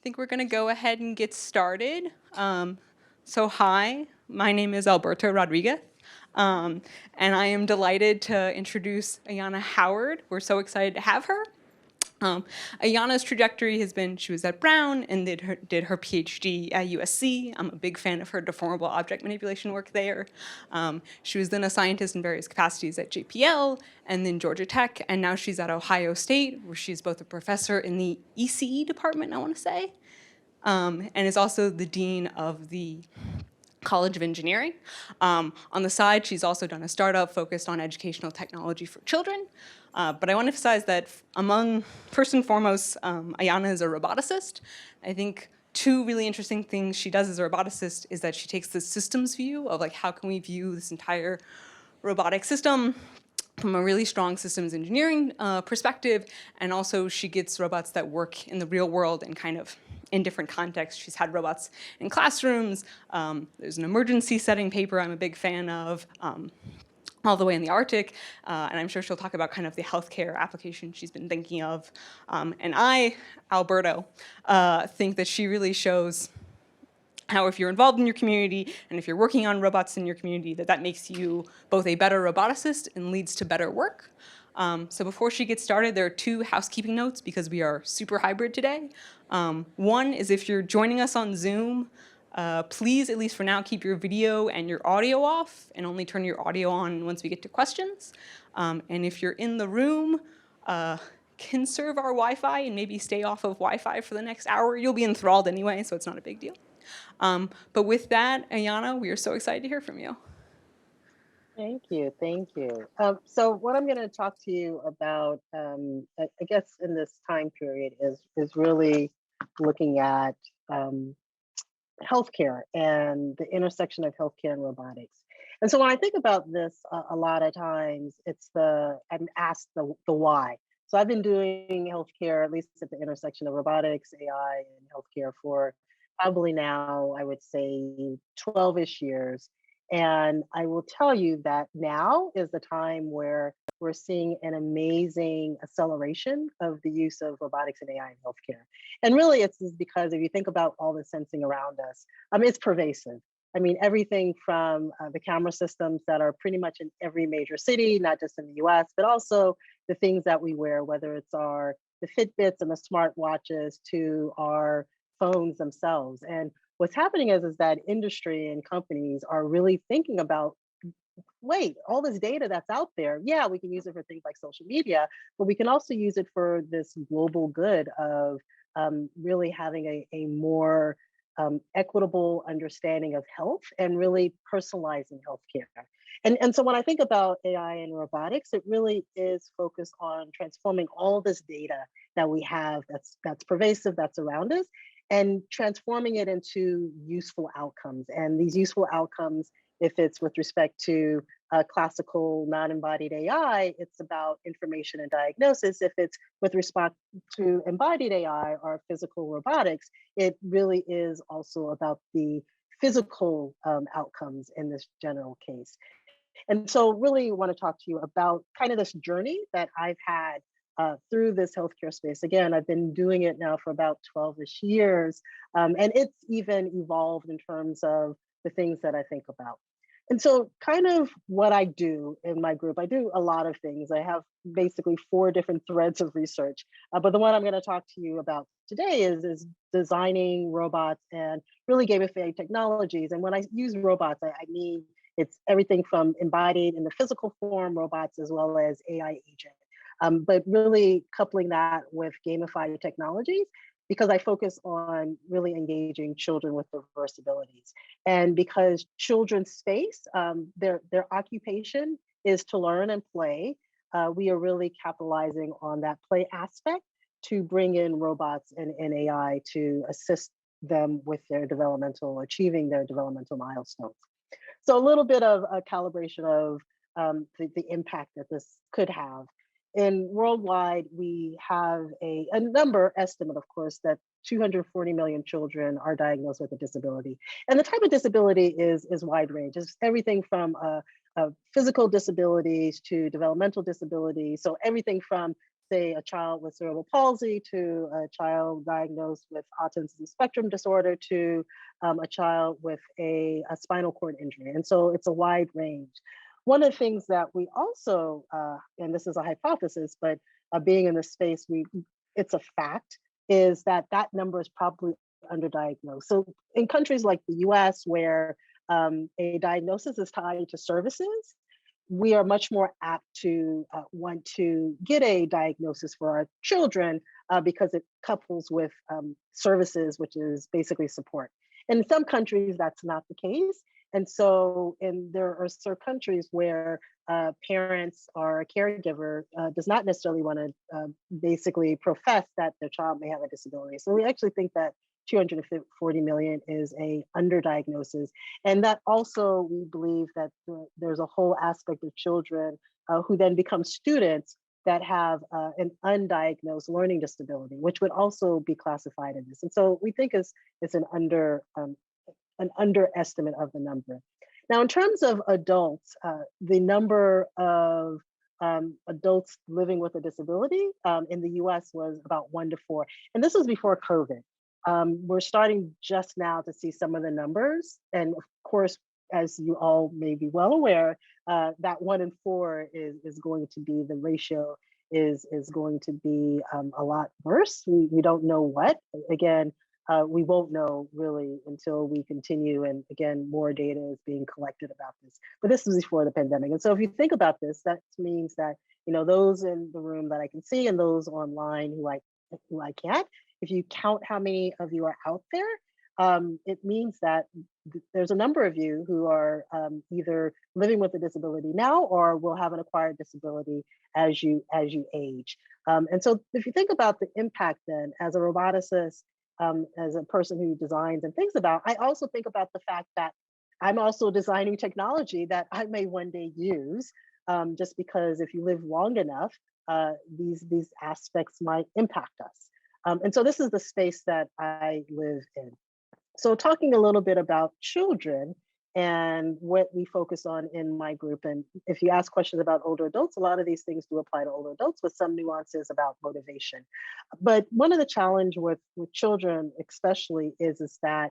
think we're going to go ahead and get started. Hi, my name is Alberto Rodriguez, and I am delighted to introduce Ayanna Howard. We're so excited to have her. Ayanna's trajectory has been, she was at Brown and did her PhD at USC. I'm a big fan of her deformable object manipulation work there. She was then a scientist in various capacities at JPL and then Georgia Tech, and now she's at Ohio State, where she's both a professor in the ECE department, I want to say, and is also the dean of the College of Engineering. On the side, she's also done a startup focused on educational technology for children. But I want to emphasize that first and foremost, Ayanna is a roboticist. I think two really interesting things she does as a roboticist is that she takes the systems view of like how can we view this entire robotic system from a really strong systems engineering perspective, and also she gets robots that work in the real world and kind of in different contexts. She's had robots in classrooms. There's an emergency setting paper I'm a big fan of, all the way in the Arctic, and I'm sure she'll talk about kind of the healthcare application she's been thinking of. And I, Alberto, think that she really shows how if you're involved in your community and if you're working on robots in your community, that makes you both a better roboticist and leads to better work. So before she gets started, there are two housekeeping notes because we are super hybrid today. One is if you're joining us on Zoom, please, at least for now, keep your video and your audio off and only turn your audio on once we get to questions. And if you're in the room, conserve our Wi-Fi and maybe stay off of Wi-Fi for the next hour. You'll be enthralled anyway, so it's not a big deal. But with that, Ayanna, we are so excited to hear from you. Thank you, thank you. So what I'm going to talk to you about, I guess in this time period is really looking at healthcare and the intersection of healthcare and robotics. And so when I think about this, a lot of times I'm asked the why. So I've been doing healthcare, at least at the intersection of robotics, AI, and healthcare for probably now, I would say 12-ish years. And I will tell you that now is the time where we're seeing an amazing acceleration of the use of robotics and AI in healthcare. And really, it's because if you think about all the sensing around us, it's pervasive. I mean, everything from the camera systems that are pretty much in every major city, not just in the US, but also the things that we wear, whether it's the Fitbits and the smartwatches to our phones themselves. And what's happening is that industry and companies are really thinking about, wait, all this data that's out there, yeah, we can use it for things like social media, but we can also use it for this global good of really having a more equitable understanding of health and really personalizing healthcare. And so when I think about AI and robotics, it really is focused on transforming all this data that we have that's pervasive, that's around us, and transforming it into useful outcomes. And these useful outcomes, if it's with respect to classical non-embodied AI, it's about information and diagnosis. If it's with respect to embodied AI or physical robotics, it really is also about the physical outcomes in this general case. And so really want to talk to you about kind of this journey that I've had through this healthcare space. Again, I've been doing it now for about 12-ish years, and it's even evolved in terms of the things that I think about. And so kind of what I do in my group, I do a lot of things. I have basically 4 different threads of research, but the one I'm going to talk to you about today is designing robots and really gamified technologies. And when I use robots, I mean it's everything from embodied in the physical form robots as well as AI agents. But really coupling that with gamified technologies, because I focus on really engaging children with diverse abilities. And because children's space, their occupation is to learn and play, we are really capitalizing on that play aspect to bring in robots and AI to assist them with achieving their developmental milestones. So a little bit of a calibration of the impact that this could have. And worldwide, we have a number estimate, of course, that 240 million children are diagnosed with a disability. And the type of disability is wide range. It's everything from physical disabilities to developmental disabilities. So everything from say, a child with cerebral palsy to a child diagnosed with autism spectrum disorder to a child with a spinal cord injury. And so it's a wide range. One of the things that we also, and this is a hypothesis, but being in this space, it's a fact, is that that number is probably underdiagnosed. So in countries like the US, where a diagnosis is tied to services, we are much more apt to want to get a diagnosis for our children because it couples with services, which is basically support. And in some countries, that's not the case. And so, and there are certain countries where parents or a caregiver does not necessarily want to basically profess that their child may have a disability. So we actually think that 240 million is a underdiagnosis. And that also, we believe that there's a whole aspect of children who then become students that have an undiagnosed learning disability, which would also be classified in this. And so we think it's an underestimate of the number. Now, in terms of adults, the number of adults living with a disability in the US was about 1 to 4. And this was before COVID. We're starting just now to see some of the numbers. And of course, as you all may be well aware, that 1 in 4 is going to be, the ratio is going to be a lot worse. We don't know what. Again, we won't know really until we continue. And again, more data is being collected about this. But this was before the pandemic. And so if you think about this, that means that, you know, those in the room that I can see and those online who I can't, if you count how many of you are out there, it means that there's a number of you who are either living with a disability now or will have an acquired disability as you age. And so if you think about the impact then as a roboticist, as a person who designs and thinks about, I also think about the fact that I'm also designing technology that I may one day use, just because if you live long enough, these aspects might impact us. And so this is the space that I live in. So talking a little bit about children and what we focus on in my group. And if you ask questions about older adults, a lot of these things do apply to older adults with some nuances about motivation. But one of the challenge with children especially is that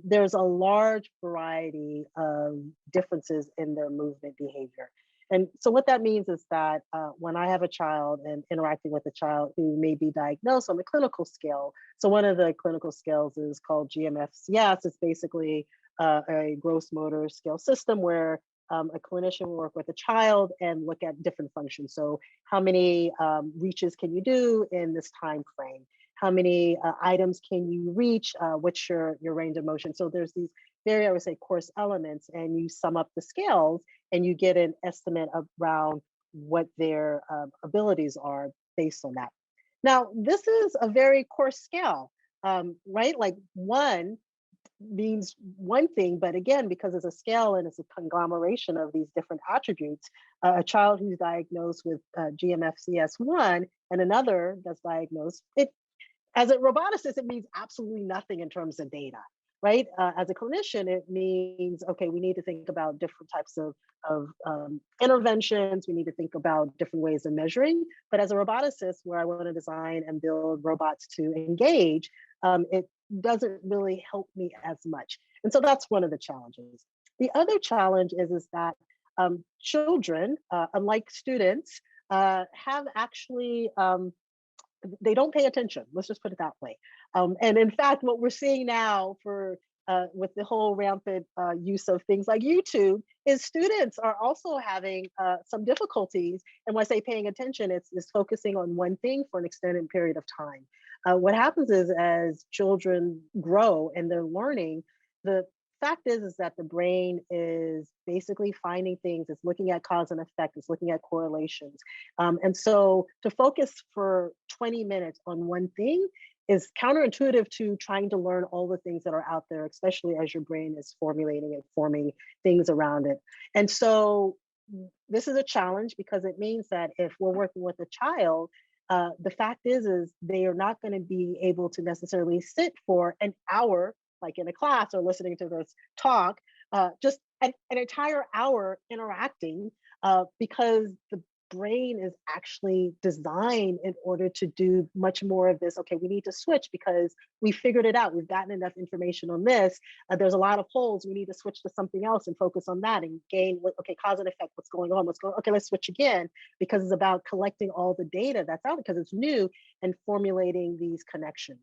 there's a large variety of differences in their movement behavior. And so what that means is that when I have a child and interacting with a child who may be diagnosed on the clinical scale, so one of the clinical scales is called GMFCS. It's basically a gross motor scale system where a clinician will work with a child and look at different functions. So how many reaches can you do in this time frame? How many items can you reach? What's your range of motion? So there's these very, I would say, coarse elements, and you sum up the scales and you get an estimate around what their abilities are based on that. Now, this is a very coarse scale, right? Like 1 means one thing, but again, because it's a scale and it's a conglomeration of these different attributes, a child who's diagnosed with GMFCS1 and another that's diagnosed, as a roboticist, it means absolutely nothing in terms of data, right? As a clinician, it means, okay, we need to think about different types of interventions. We need to think about different ways of measuring. But as a roboticist, where I want to design and build robots to engage, it doesn't really help me as much. And so that's one of the challenges. The other challenge is that children, unlike students, have actually they don't pay attention. Let's just put it that way. And in fact, what we're seeing now with the whole rampant use of things like YouTube is students are also having some difficulties. And when I say paying attention, it's focusing on one thing for an extended period of time. What happens is as children grow and they're learning, the fact is that the brain is basically finding things, it's looking at cause and effect, it's looking at correlations. And so to focus for 20 minutes on one thing is counterintuitive to trying to learn all the things that are out there, especially as your brain is formulating and forming things around it. And so this is a challenge because it means that if we're working with a child, the fact is they are not going to be able to necessarily sit for an hour like in a class or listening to this talk, just an entire hour interacting because brain is actually designed in order to do much more of this. Okay, we need to switch because we figured it out. We've gotten enough information on this. There's a lot of holes. We need to switch to something else and focus on that and gain what, okay, cause and effect, what's going on, okay, let's switch again, because it's about collecting all the data that's out because it's new and formulating these connections.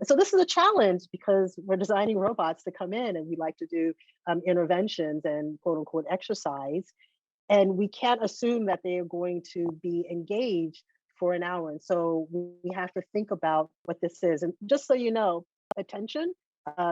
So this is a challenge because we're designing robots to come in and we like to do interventions and quote unquote exercise. And we can't assume that they are going to be engaged for an hour. And so we have to think about what this is. And just so you know, attention,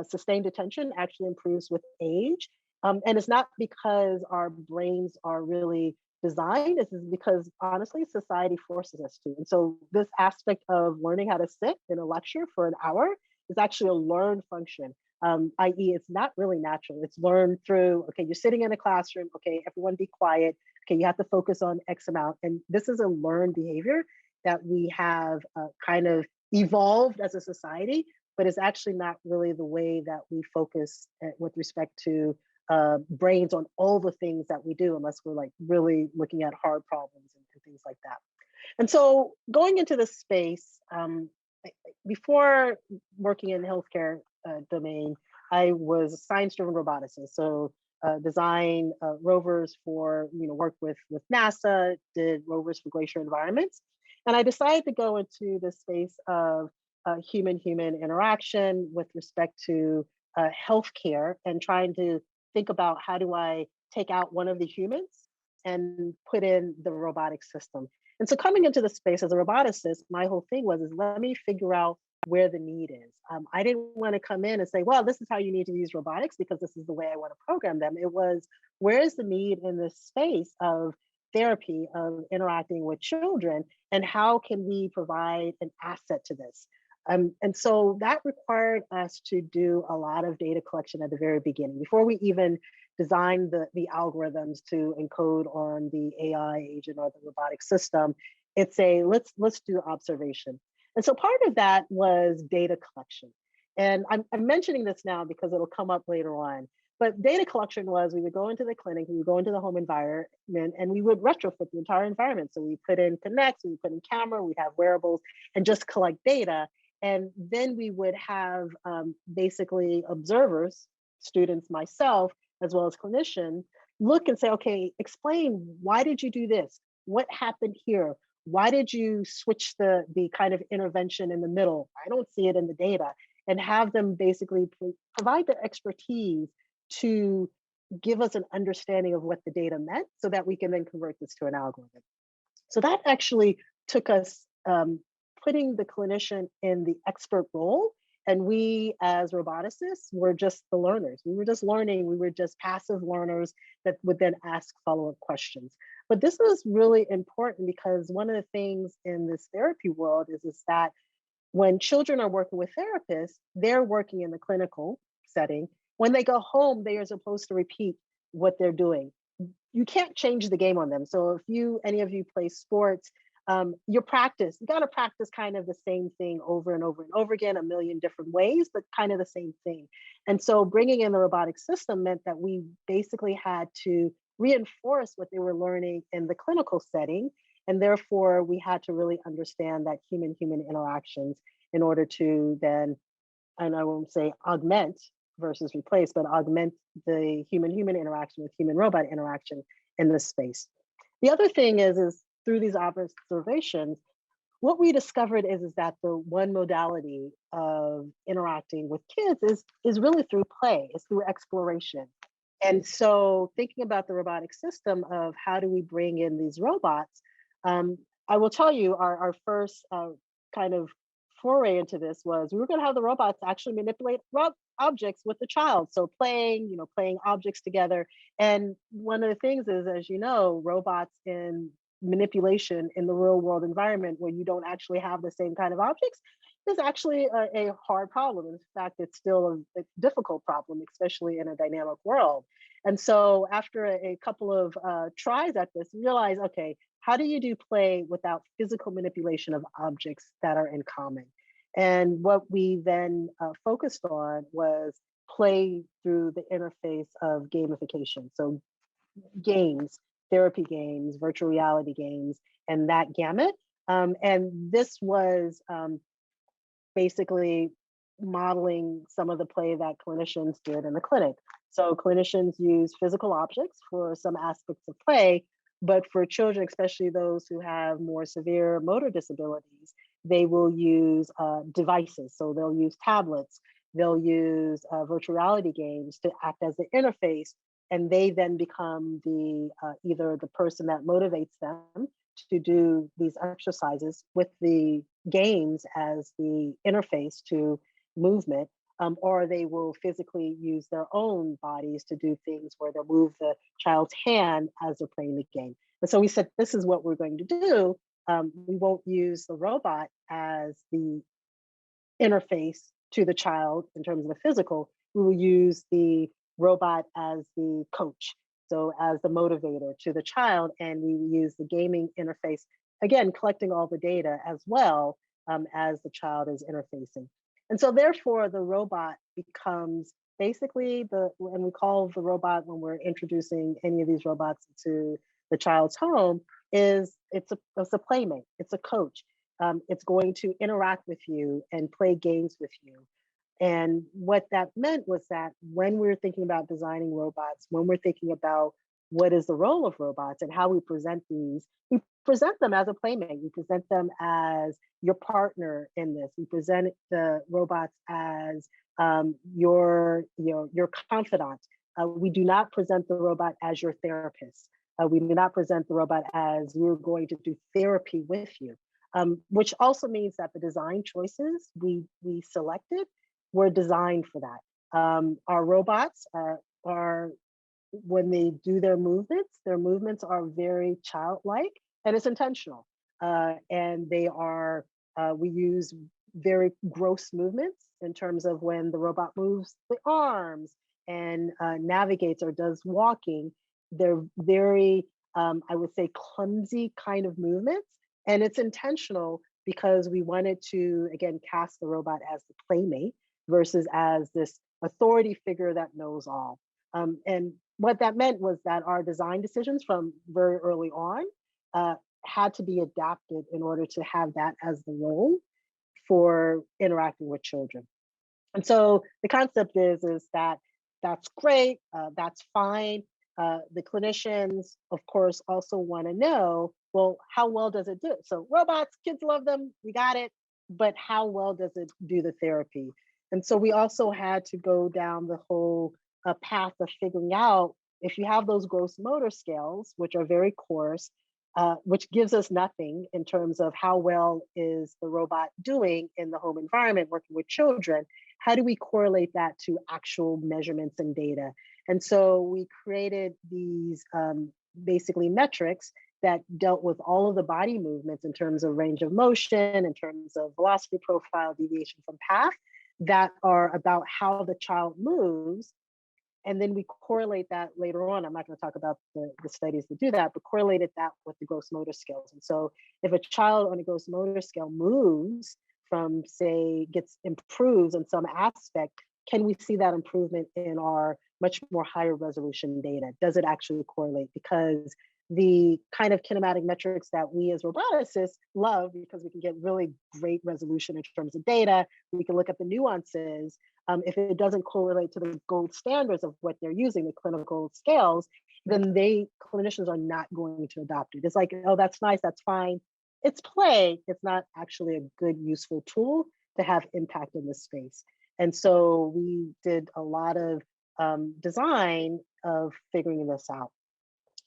sustained attention actually improves with age. And it's not because our brains are really designed, this is because honestly, society forces us to. And so this aspect of learning how to sit in a lecture for an hour is actually a learned function. I.e., it's not really natural. It's learned through, okay, you're sitting in a classroom, okay, everyone be quiet. Okay, you have to focus on X amount. And this is a learned behavior that we have kind of evolved as a society, but it's actually not really the way that we focus with respect to brains on all the things that we do, unless we're like really looking at hard problems and things like that. And so going into this space, before working in healthcare domain, I was a science-driven roboticist. So design rovers for, work with NASA, did rovers for glacier environments. And I decided to go into the space of human-human interaction with respect to healthcare and trying to think about how do I take out one of the humans and put in the robotic system. And so coming into the space as a roboticist, my whole thing was, is let me figure out where the need is. I didn't want to come in and say, well, this is how you need to use robotics because this is the way I want to program them. It was, where is the need in this space of therapy, of interacting with children, and how can we provide an asset to this? And so that required us to do a lot of data collection at the very beginning, before we even design the algorithms to encode on the AI agent or the robotic system. It's a let's do observation. And so part of that was data collection. And I'm mentioning this now because it'll come up later on. But data collection was, we would go into the clinic, we would go into the home environment, and we would retrofit the entire environment. So we put in connects, we put in camera, we'd have wearables, and just collect data. And then we would have basically observers, students, myself, as well as clinicians, look and say, okay, explain, why did you do this? What happened here? Why did you switch the kind of intervention in the middle? I don't see it in the data. And have them basically provide the expertise to give us an understanding of what the data meant so that we can then convert this to an algorithm. So that actually took us putting the clinician in the expert role. And we, as roboticists, were just the learners. We were just learning. We were just passive learners that would then ask follow-up questions. But this is really important because one of the things in this therapy world is that when children are working with therapists, they're working in the clinical setting. When they go home, they are supposed to repeat what they're doing. You can't change the game on them. So if any of you play sports, you got to practice kind of the same thing over and over and over again, a million different ways, but kind of the same thing. And so bringing in the robotic system meant that we basically had to reinforce what they were learning in the clinical setting. And therefore, we had to really understand that human-human interactions in order to then, and I won't say augment versus replace, but augment the human-human interaction with human-robot interaction in this space. The other thing is through these observations, what we discovered is that the one modality of interacting with kids is really through play, it's through exploration. And so thinking about the robotic system of how do we bring in these robots, I will tell you our first kind of foray into this was we were going to have the robots actually manipulate objects with the child. So playing objects together. And one of the things is, as you know, robots in manipulation in the real world environment where you don't actually have the same kind of objects is actually a hard problem. In fact, it's still a difficult problem, especially in a dynamic world. And so after a couple of tries at this, we realized, okay, how do you do play without physical manipulation of objects that are in common? And what we then focused on was play through the interface of gamification. So games, therapy games, virtual reality games, and that gamut. And this was basically modeling some of the play that clinicians did in the clinic. So clinicians use physical objects for some aspects of play, but for children, especially those who have more severe motor disabilities, they will use devices. So they'll use tablets, they'll use virtual reality games to act as the interface, and they then become the either the person that motivates them to do these exercises with the games as the interface to movement, or they will physically use their own bodies to do things where they'll move the child's hand as they're playing the game. And so we said, this is what we're going to do. We won't use the robot as the interface to the child in terms of the physical. We will use the robot as the coach, so as the motivator to the child, and we use the gaming interface, again, collecting all the data as well as the child is interfacing. And so therefore the robot becomes basically and we call the robot when we're introducing any of these robots to the child's home, it's a playmate, it's a coach. It's going to interact with you and play games with you. And what that meant was that when we're thinking about designing robots, when we're thinking about what is the role of robots and how we present these, we present them as a playmate. We present them as your partner in this. We present the robots as your confidant. We do not present the robot as your therapist. We do not present the robot as we're going to do therapy with you, which also means that the design choices we selected were designed for that. Our robots are, when they do their movements are very childlike and it's intentional. And they are, we use very gross movements in terms of when the robot moves the arms and navigates or does walking. They're very, I would say, clumsy kind of movements. And it's intentional because we wanted to, again, cast the robot as the playmate versus as this authority figure that knows all. And what that meant was that our design decisions from very early on had to be adapted in order to have that as the role for interacting with children. And so the concept is that that's great, that's fine. The clinicians, of course, also want to know, well, how well does it do? So robots, kids love them, we got it, but how well does it do the therapy? And so we also had to go down the whole path of figuring out if you have those gross motor scales, which are very coarse, which gives us nothing in terms of how well is the robot doing in the home environment working with children. How do we correlate that to actual measurements and data? And so we created these basically metrics that dealt with all of the body movements in terms of range of motion, in terms of velocity profile, deviation from path, that are about how the child moves. And then we correlate that later on. I'm not going to talk about the studies that do that, but correlated that with the gross motor skills. And so if a child on a gross motor scale moves from, say, improves in some aspect, can we see that improvement in our much more higher resolution data? Does it actually correlate? Because the kind of kinematic metrics that we as roboticists love, because we can get really great resolution in terms of data, we can look at the nuances. If it doesn't correlate to the gold standards of what they're using, the clinical scales, then clinicians are not going to adopt it. It's like, oh, that's nice, that's fine. It's play. It's not actually a good, useful tool to have impact in this space. And so we did a lot of design of figuring this out.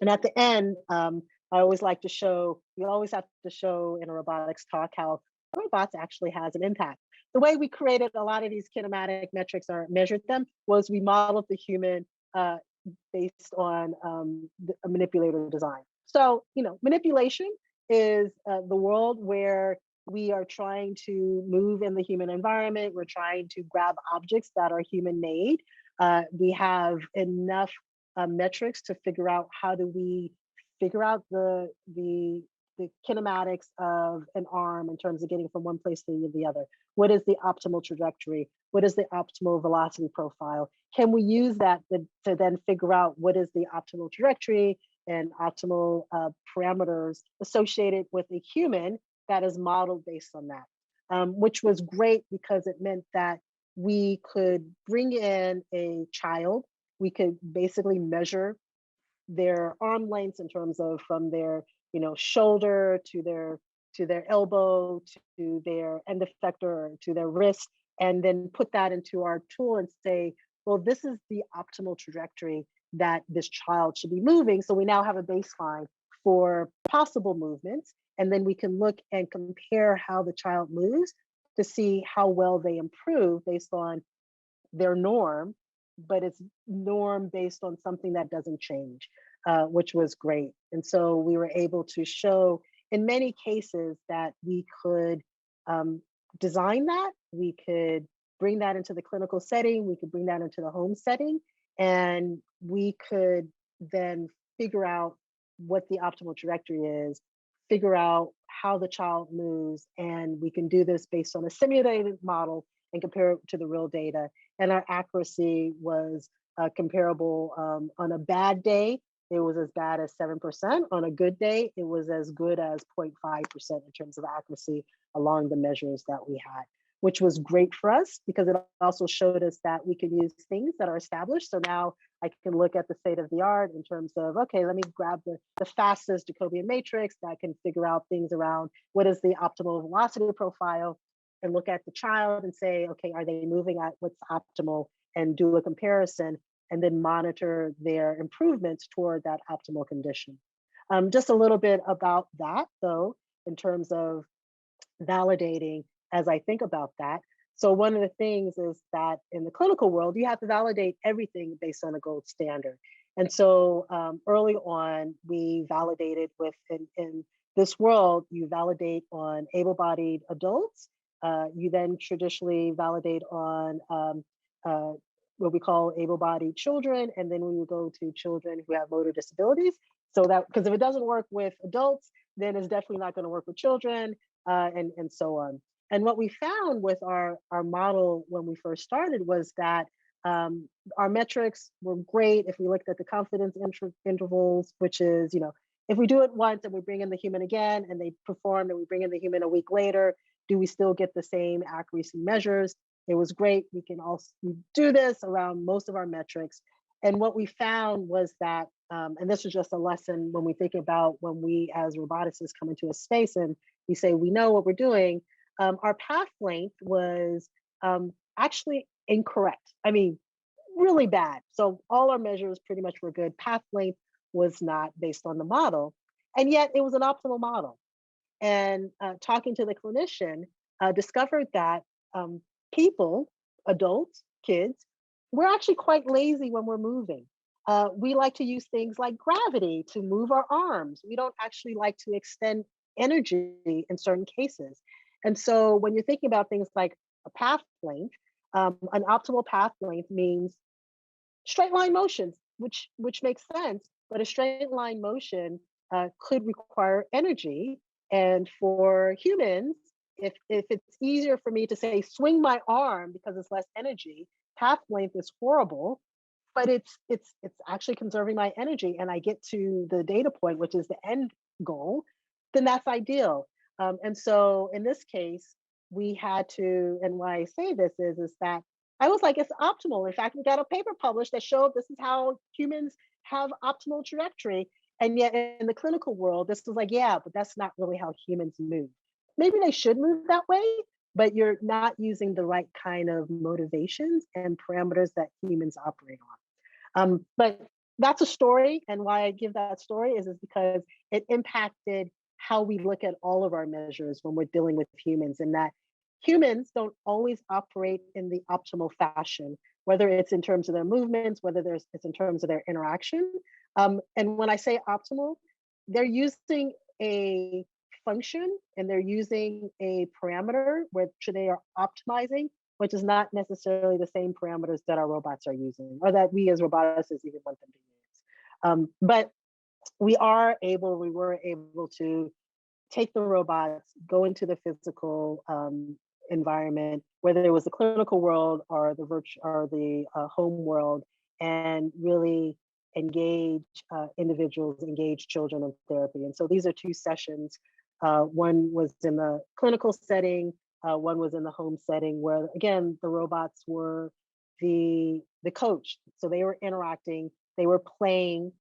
And at the end, I always like to show, you always have to show in a robotics talk how robots actually has an impact. The way we created a lot of these kinematic metrics or measured them was we modeled the human based on a manipulator design. So, manipulation is the world where we are trying to move in the human environment. We're trying to grab objects that are human made. We have enough metrics to figure out how do we figure out the kinematics of an arm in terms of getting from one place to the other. What is the optimal trajectory? What is the optimal velocity profile? Can we use that to then figure out what is the optimal trajectory and optimal parameters associated with a human that is modeled based on that, which was great because it meant that we could bring in a child. We could basically measure their arm lengths in terms of from their shoulder to their elbow to their end effector to their wrist, and then put that into our tool and say, well, this is the optimal trajectory that this child should be moving. So we now have a baseline for possible movements, and then we can look and compare how the child moves to see how well they improve based on their norm, but it's norm based on something that doesn't change, which was great. And so we were able to show in many cases that we could design that, we could bring that into the clinical setting, we could bring that into the home setting, and we could then figure out what the optimal trajectory is, figure out how the child moves, and we can do this based on a simulated model and compare it to the real data. And our accuracy was comparable. On a bad day, it was as bad as 7%. On a good day, it was as good as 0.5% in terms of accuracy along the measures that we had, which was great for us because it also showed us that we can use things that are established. So now I can look at the state of the art in terms of, okay, let me grab the fastest Jacobian matrix that can figure out things around what is the optimal velocity profile, and look at the child and say, okay, are they moving at what's optimal, and do a comparison, and then monitor their improvements toward that optimal condition. Just a little bit about that, though, in terms of validating as I think about that. So one of the things is that in the clinical world, you have to validate everything based on a gold standard. And so early on, we validated in this world, you validate on able-bodied adults. You then traditionally validate on what we call able-bodied children, and then we will go to children who have motor disabilities. So that, because if it doesn't work with adults, then it's definitely not going to work with children, and so on. And what we found with our model when we first started was that our metrics were great if we looked at the confidence intervals, which is, if we do it once and we bring in the human again and they perform and we bring in the human a week later, do we still get the same accuracy measures? It was great. We can also do this around most of our metrics. And what we found was that, and this is just a lesson when we think about when we as roboticists come into a space and we say we know what we're doing, our path length was actually incorrect. I mean, really bad. So all our measures pretty much were good. Path length was not based on the model, and yet it was an optimal model. And talking to the clinician, discovered that people, adults, kids, we're actually quite lazy when we're moving. We like to use things like gravity to move our arms. We don't actually like to extend energy in certain cases. And so when you're thinking about things like a path length, an optimal path length means straight line motions, which makes sense, but a straight line motion could require energy. And for humans, if it's easier for me to say swing my arm because it's less energy, path length is horrible, but it's actually conserving my energy, and I get to the data point, which is the end goal, then that's ideal. And so in this case, we had to, and why I say this is that I was like, it's optimal. In fact, we got a paper published that showed this is how humans have optimal trajectory. And yet in the clinical world, this was like, yeah, but that's not really how humans move. Maybe they should move that way, but you're not using the right kind of motivations and parameters that humans operate on. But that's a story. And why I give that story is because it impacted how we look at all of our measures when we're dealing with humans, and that humans don't always operate in the optimal fashion, whether it's in terms of their movements, whether it's in terms of their interaction. And when I say optimal, they're using a function and they're using a parameter which they are optimizing, which is not necessarily the same parameters that our robots are using, or that we as roboticists even want them to use. But we were able to take the robots, go into the physical environment, whether it was the clinical world or the virtual or the home world, and really engage individuals, engage children in therapy. And so these are two sessions. One was in the clinical setting, one was in the home setting, where again the robots were the coach. So they were interacting, they were playing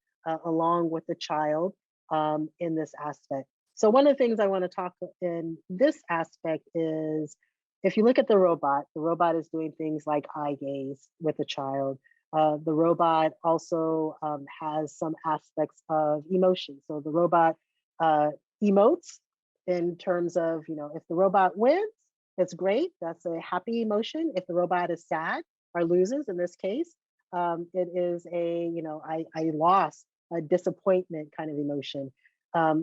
along with the child in this aspect. So one of the things I want to talk in this aspect is if you look at the robot is doing things like eye gaze with the child. The robot also has some aspects of emotion. So the robot emotes in terms of, you know, if the robot wins, it's great. That's a happy emotion. If the robot is sad or loses, in this case, it is a, you know, I lost, a disappointment kind of emotion.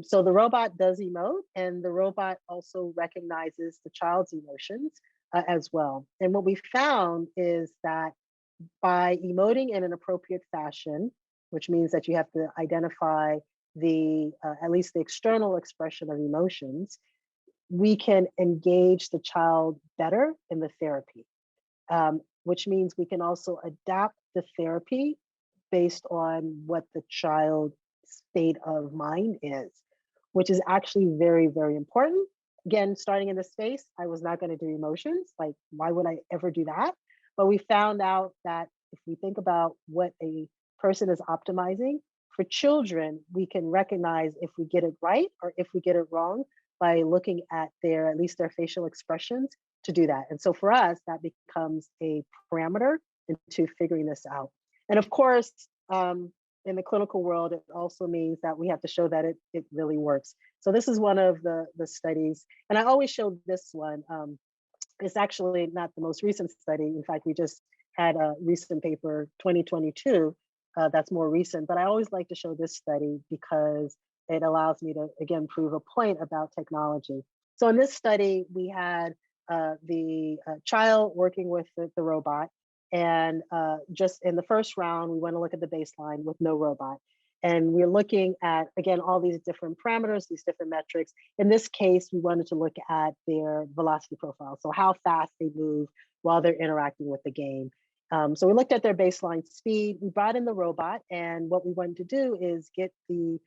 So the robot does emote, and the robot also recognizes the child's emotions as well. And what we found is that by emoting in an appropriate fashion, which means that you have to identify the at least the external expression of emotions, we can engage the child better in the therapy, which means we can also adapt the therapy based on what the child's state of mind is, which is actually very, very important. Again, starting in this space, I was not going to do emotions. Like, why would I ever do that? But we found out that if we think about what a person is optimizing for children, we can recognize if we get it right or if we get it wrong by looking at at least their facial expressions to do that. And so for us, that becomes a parameter into figuring this out. And of course, in the clinical world, it also means that we have to show that it really works. So this is one of the studies, and I always show this one. It's actually not the most recent study. In fact, we just had a recent paper, 2022, that's more recent, but I always like to show this study because it allows me to, again, prove a point about technology. So in this study, we had the child working with the robot. And just in the first round, we want to look at the baseline with no robot. And we're looking at, again, all these different parameters, these different metrics. In this case, we wanted to look at their velocity profile. So how fast they move while they're interacting with the game. So we looked at their baseline speed. We brought in the robot. And what we wanted to do is get the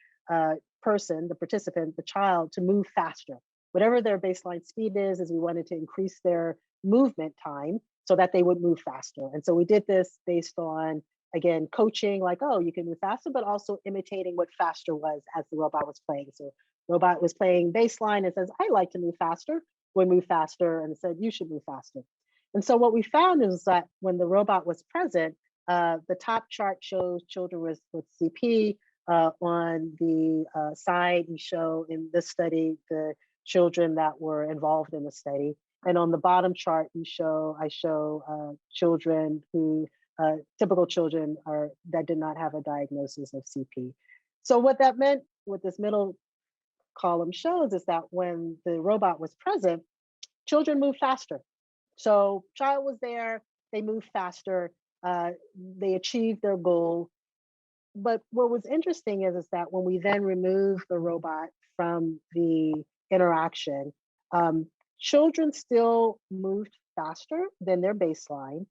person, the participant, the child, to move faster. Whatever their baseline speed is we wanted to increase their movement time so that they would move faster. And so we did this based on, again, coaching, like, oh, you can move faster, but also imitating what faster was as the robot was playing. So robot was playing baseline and says, I like to move faster, would move faster, and said, you should move faster. And so what we found is that when the robot was present, the top chart shows children with CP. On the side, we show in this study the children that were involved in the study. And on the bottom chart, I show children who, typical children that did not have a diagnosis of CP. So what that meant, what this middle column shows is that when the robot was present, children moved faster. So child was there, they moved faster, they achieved their goal. But what was interesting is that when we then remove the robot from the interaction, children still moved faster than their baseline,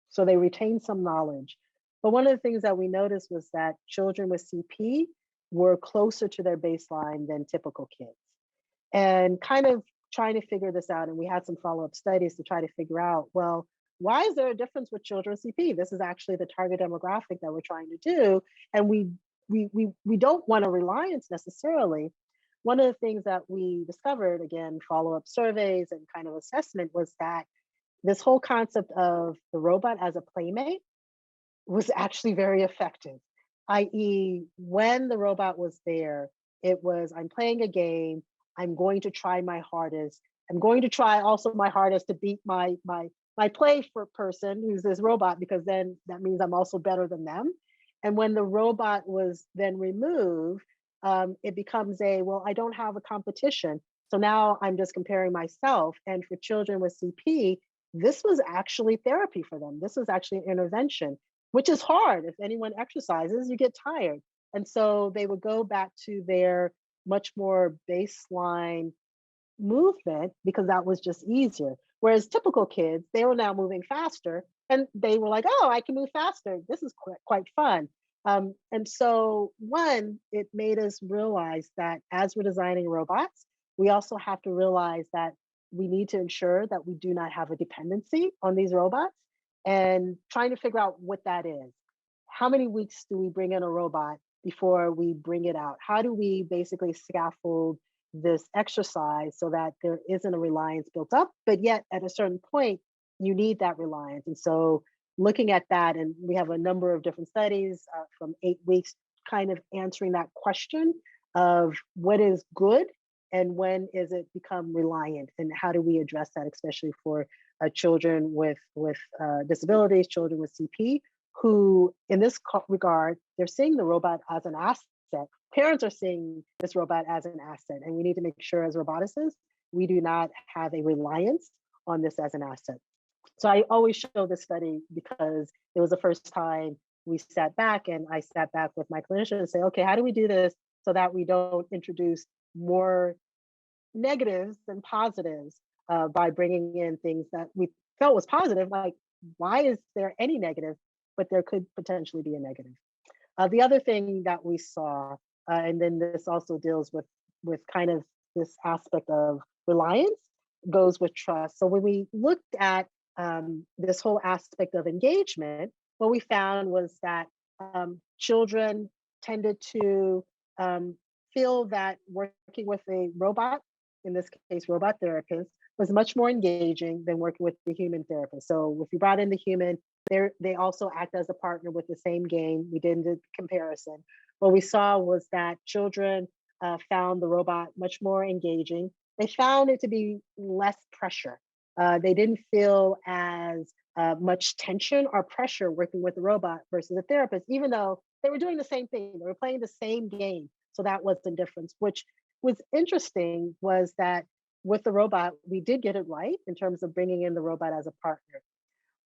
so they retained some knowledge. But one of the things that we noticed was that children with CP were closer to their baseline than typical kids. And kind of trying to figure this out, and we had some follow-up studies to try to figure out, well, why is there a difference with children with CP? This is actually the target demographic that we're trying to do, and we don't want a reliance necessarily. One of the things that we discovered, again, follow-up surveys and kind of assessment, was that this whole concept of the robot as a playmate was actually very effective, i.e., when the robot was there, it was, I'm playing a game, I'm going to try my hardest. I'm going to try also my hardest to beat my play for person who's this robot, because then that means I'm also better than them. And when the robot was then removed, it becomes well, I don't have a competition. So now I'm just comparing myself. And for children with CP, this was actually therapy for them. This was actually an intervention, which is hard. If anyone exercises, you get tired. And so they would go back to their much more baseline movement because that was just easier. Whereas typical kids, they were now moving faster and they were like, oh, I can move faster. This is quite fun. And so, one, it made us realize that as we're designing robots, we also have to realize that we need to ensure that we do not have a dependency on these robots and trying to figure out what that is. How many weeks do we bring in a robot before we bring it out? How do we basically scaffold this exercise so that there isn't a reliance built up, but yet at a certain point, you need that reliance. And so looking at that, and we have a number of different studies from 8 weeks, kind of answering that question of what is good and when is it become reliant, and how do we address that, especially for children with disabilities, children with CP, who in this regard, they're seeing the robot as an asset. Parents are seeing this robot as an asset, and we need to make sure as roboticists, we do not have a reliance on this as an asset. So I always show this study because it was the first time we sat back, and I sat back with my clinician and say, okay, how do we do this so that we don't introduce more negatives than positives by bringing in things that we felt was positive? Like, why is there any negative? But there could potentially be a negative. The other thing that we saw, and then this also deals with kind of this aspect of reliance, goes with trust. So when we looked at this whole aspect of engagement, what we found was that children tended to feel that working with a robot, in this case, robot therapist, was much more engaging than working with the human therapist. So if you brought in the human, they also act as a partner with the same game. We did the comparison. What we saw was that children found the robot much more engaging. They found it to be less pressure. They didn't feel as much tension or pressure working with the robot versus a therapist, even though they were doing the same thing. They were playing the same game. So that was the difference. Which was interesting was that with the robot, we did get it right in terms of bringing in the robot as a partner.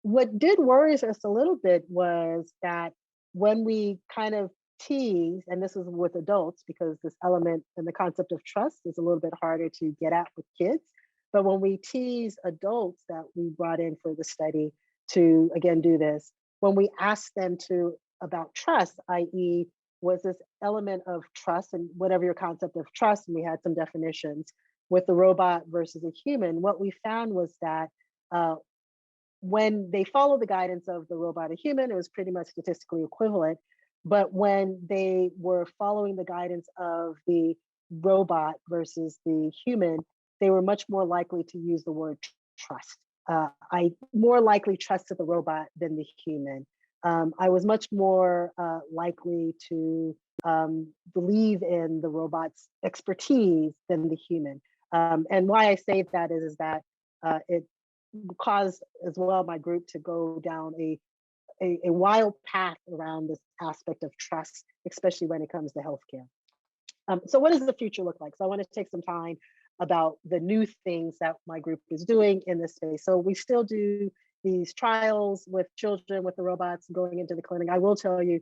What did worry us a little bit was that when we kind of tease, and this is with adults because this element and the concept of trust is a little bit harder to get at with kids. But when we tease adults that we brought in for the study to again do this, when we asked them to about trust, i.e., was this element of trust and whatever your concept of trust, and we had some definitions with the robot versus a human, what we found was that when they followed the guidance of the robot or human, it was pretty much statistically equivalent. But when they were following the guidance of the robot versus the human, they were much more likely to use the word trust. I more likely trusted the robot than the human. I was much more likely to believe in the robot's expertise than the human. And why I say that is that it caused as well my group to go down a wild path around this aspect of trust, especially when it comes to healthcare. So what does the future look like? So I want to take some time about the new things that my group is doing in this space. So we still do these trials with children with the robots going into the clinic. I will tell you,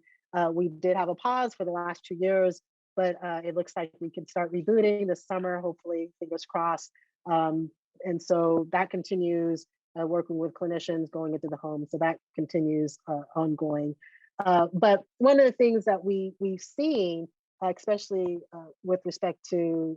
we did have a pause for the last 2 years, but it looks like we can start rebooting this summer, hopefully, fingers crossed. And so that continues, working with clinicians going into the home. So that continues ongoing. But one of the things that we've seen, especially with respect to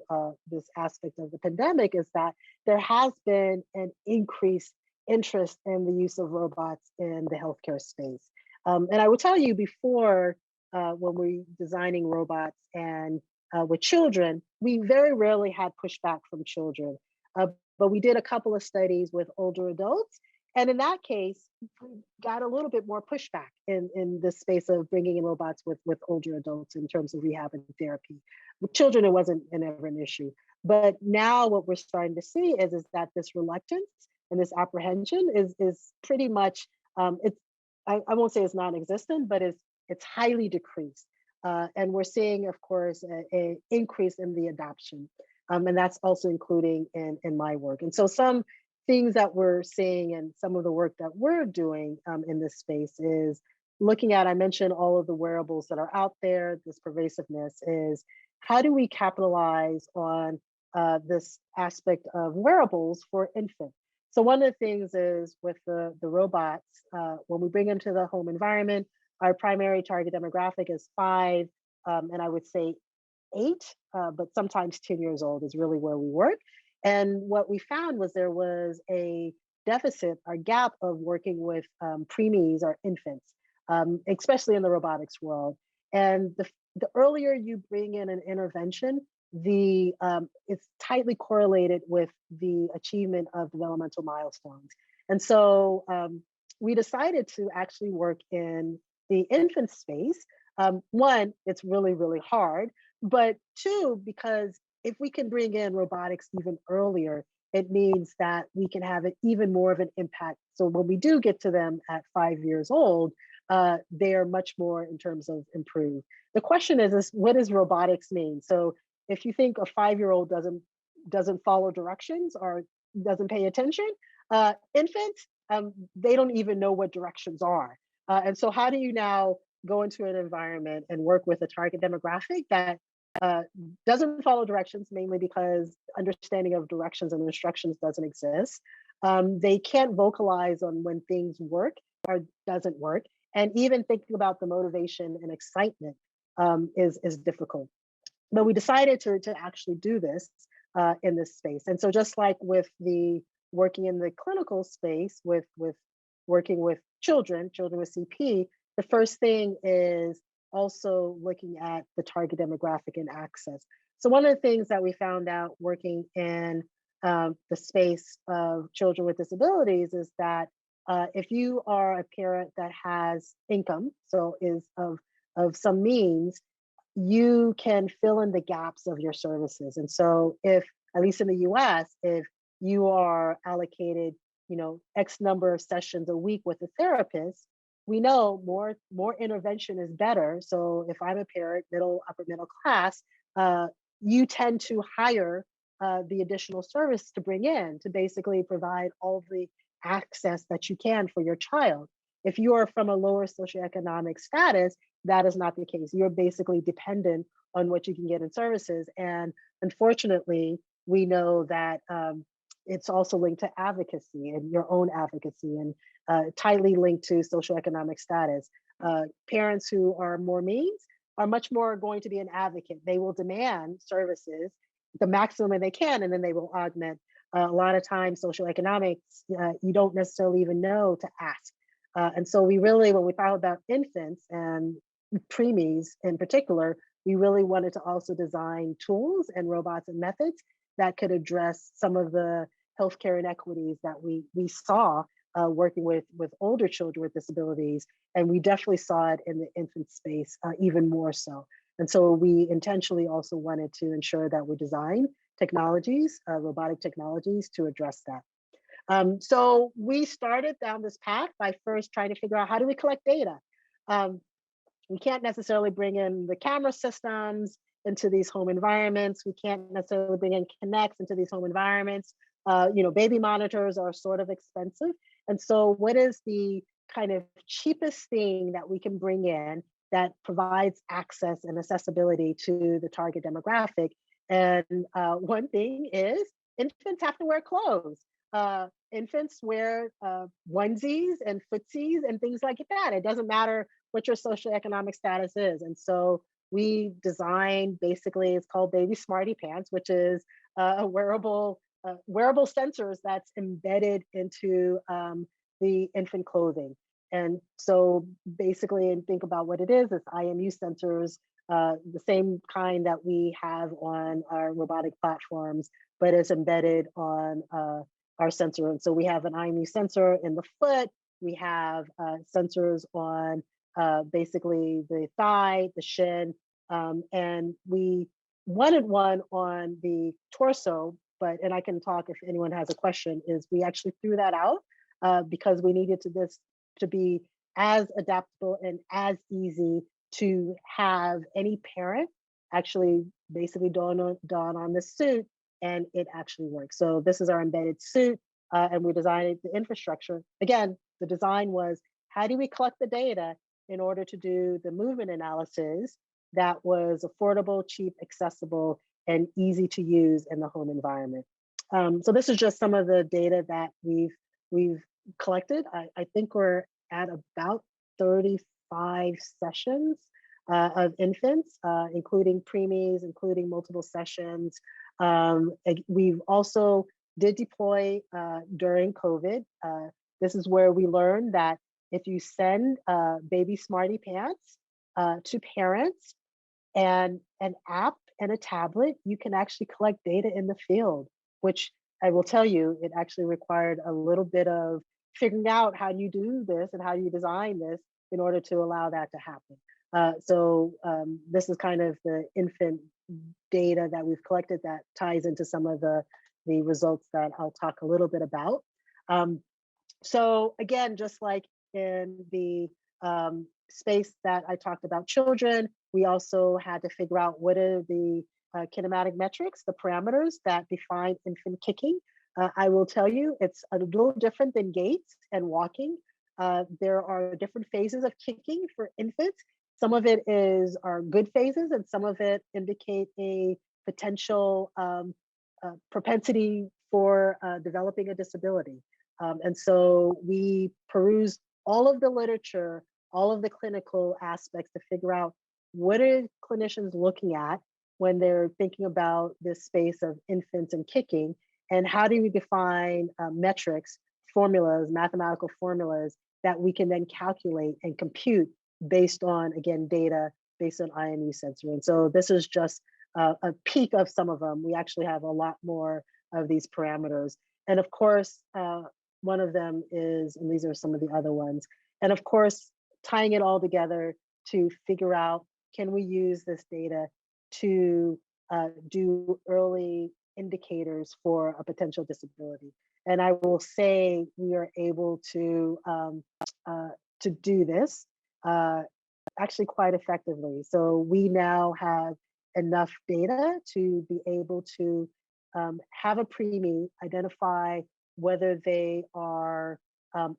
this aspect of the pandemic, is that there has been an increased interest in the use of robots in the healthcare space. And I will tell you before, when we're designing robots and with children, we very rarely had pushback from children. But we did a couple of studies with older adults. And in that case, we got a little bit more pushback in the space of bringing in robots with older adults in terms of rehab and therapy. With children, it wasn't ever an issue. But now what we're starting to see is that this reluctance and this apprehension is pretty much, I won't say it's non-existent, but it's highly decreased. And we're seeing, of course, a increase in the adoption. And that's also including in my work. And so some things that we're seeing and some of the work that we're doing in this space is looking at, I mentioned all of the wearables that are out there, this pervasiveness is how do we capitalize on this aspect of wearables for infants? So one of the things is with the robots, when we bring them to the home environment, our primary target demographic is 5, and I would say 8, but sometimes 10 years old is really where we work. And what we found was there was a deficit or gap of working with preemies or infants, especially in the robotics world. And the earlier you bring in an intervention, the it's tightly correlated with the achievement of developmental milestones. And so we decided to actually work in the infant space. One, it's really, really hard, but two, because if we can bring in robotics even earlier, it means that we can have even more of an impact. So when we do get to them at 5 years old, they are much more in terms of improved. The question is what does robotics mean? So if you think a 5-year-old doesn't follow directions or doesn't pay attention, infants, they don't even know what directions are. And so how do you now go into an environment and work with a target demographic that uh, doesn't follow directions, mainly because understanding of directions and instructions doesn't exist. They can't vocalize on when things work or doesn't work, and even thinking about the motivation and excitement is difficult. But we decided to actually do this in this space. And so just like with the working in the clinical space with working with children with CP, the first thing is also looking at the target demographic and access. So one of the things that we found out working in the space of children with disabilities is that if you are a parent that has income, so is of some means, you can fill in the gaps of your services. And so if, at least in the US, if you are allocated, X number of sessions a week with a therapist, we know more intervention is better. So if I'm a parent, upper middle class, you tend to hire the additional service to bring in to basically provide all the access that you can for your child. If you are from a lower socioeconomic status, that is not the case. You're basically dependent on what you can get in services. And unfortunately, we know that it's also linked to advocacy and your own advocacy, and tightly linked to socioeconomic status. Parents who are more means are much more going to be an advocate. They will demand services the maximum they can, and then they will augment. A lot of times, socioeconomics, you don't necessarily even know to ask. And so we really, when we thought about infants and preemies in particular, we really wanted to also design tools and robots and methods that could address some of the healthcare inequities that we saw working with older children with disabilities. And we definitely saw it in the infant space even more so. And so we intentionally also wanted to ensure that we design technologies, robotic technologies to address that. So we started down this path by first trying to figure out how do we collect data. We can't necessarily bring in the camera systems into these home environments. We can't necessarily bring in Kinects into these home environments. Baby monitors are sort of expensive. And so what is the kind of cheapest thing that we can bring in that provides access and accessibility to the target demographic? And one thing is infants have to wear clothes. Infants wear onesies and footsies and things like that. It doesn't matter what your socioeconomic status is. And so we designed, basically, it's called Baby Smarty Pants, which is a wearable sensors that's embedded into the infant clothing. And so basically, and think about what it is, it's IMU sensors, the same kind that we have on our robotic platforms, but it's embedded on our sensor. And so we have an IMU sensor in the foot, we have sensors on basically the thigh, the shin, and we wanted one on the torso, and I can talk if anyone has a question, is we actually threw that out because we needed this to be as adaptable and as easy to have any parent actually basically don on the suit and it actually works. So this is our embedded suit, and we designed the infrastructure. Again, the design was, how do we collect the data in order to do the movement analysis that was affordable, cheap, accessible, and easy to use in the home environment. So this is just some of the data that we've collected. I think we're at about 30 5 sessions of infants, including preemies, including multiple sessions. We've also did deploy during COVID. This is where we learned that if you send baby smarty pants to parents and an app and a tablet, you can actually collect data in the field, which I will tell you, it actually required a little bit of figuring out how you do this and how you design this in order to allow that to happen. This is kind of the infant data that we've collected that ties into some of the results that I'll talk a little bit about. So again, just like in the space that I talked about children, we also had to figure out what are the kinematic metrics, the parameters that define infant kicking. I will tell you, it's a little different than gaits and walking. There are different phases of kicking for infants. Some of it are good phases, and some of it indicate a potential propensity for developing a disability. And so we perused all of the literature, all of the clinical aspects to figure out what are clinicians looking at when they're thinking about this space of infants and kicking, and how do we define metrics, formulas, mathematical formulas that we can then calculate and compute based on, again, data based on IMU sensor. And so this is just a peek of some of them. We actually have a lot more of these parameters. And of course, one of them is, and these are some of the other ones, and of course, tying it all together to figure out, can we use this data to do early indicators for a potential disability? And I will say we are able to do this actually quite effectively. So we now have enough data to be able to have a preemie identify whether they are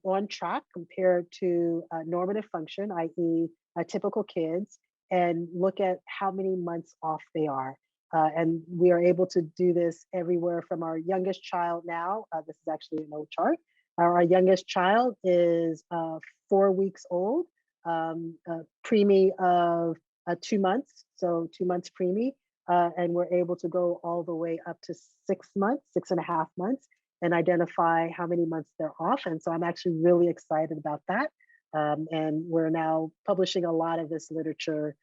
on track compared to normative function, i.e. Typical kids, and look at how many months off they are. And we are able to do this everywhere from our youngest child now. This is actually an old chart. Our youngest child is 4 weeks old, preemie of 2 months, so 2 months preemie. And we're able to go all the way up to 6 months, 6.5 months, and identify how many months they're off. And so I'm actually really excited about that. And we're now publishing a lot of this literature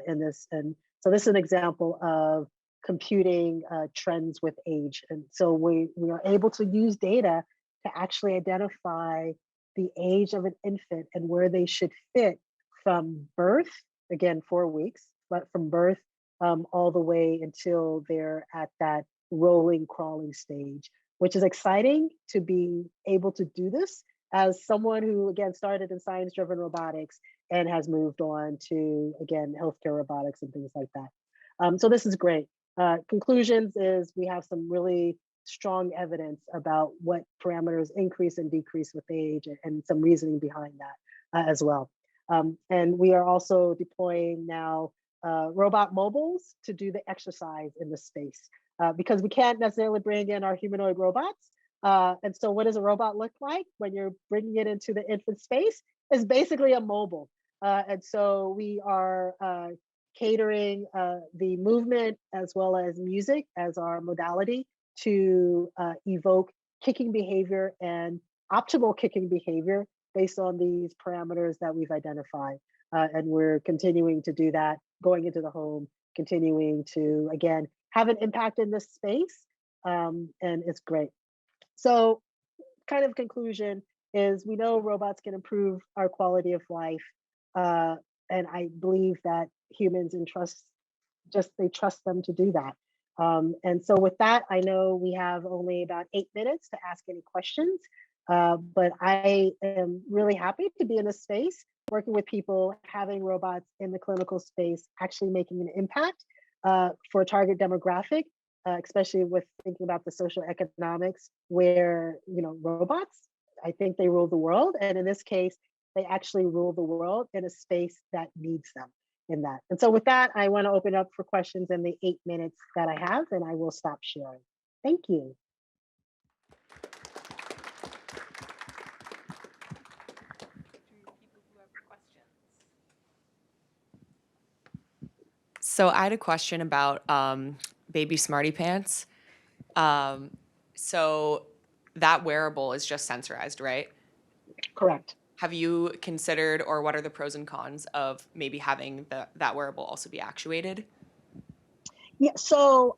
in this. And so this is an example of computing trends with age. And so we are able to use data to actually identify the age of an infant and where they should fit from birth, again, 4 weeks, but from birth all the way until they're at that rolling, crawling stage, which is exciting to be able to do this as someone who, again, started in science-driven robotics and has moved on to, again, healthcare robotics and things like that. So this is great. Conclusions is we have some really strong evidence about what parameters increase and decrease with age, and some reasoning behind that as well. And we are also deploying now robot mobiles to do the exercise in the space because we can't necessarily bring in our humanoid robots. And so what does a robot look like when you're bringing it into the infant space? It's basically a mobile. And so we are catering the movement as well as music as our modality to evoke kicking behavior and optimal kicking behavior based on these parameters that we've identified. And we're continuing to do that, going into the home, continuing to, again, have an impact in this space. And it's great. So kind of conclusion is we know robots can improve our quality of life. And I believe that humans they trust them to do that. And so with that, I know we have only about 8 minutes to ask any questions, but I am really happy to be in this space, working with people, having robots in the clinical space, actually making an impact for a target demographic, especially with thinking about the social economics where, robots, I think they rule the world. And in this case, they actually rule the world in a space that needs them in that. And so with that, I want to open up for questions in the 8 minutes that I have, and I will stop sharing. Thank you. To people who have questions. So I had a question about baby smarty pants. Um, so that wearable is just sensorized, right? Correct. Have you considered, or what are the pros and cons of maybe having that wearable also be actuated? Yeah, so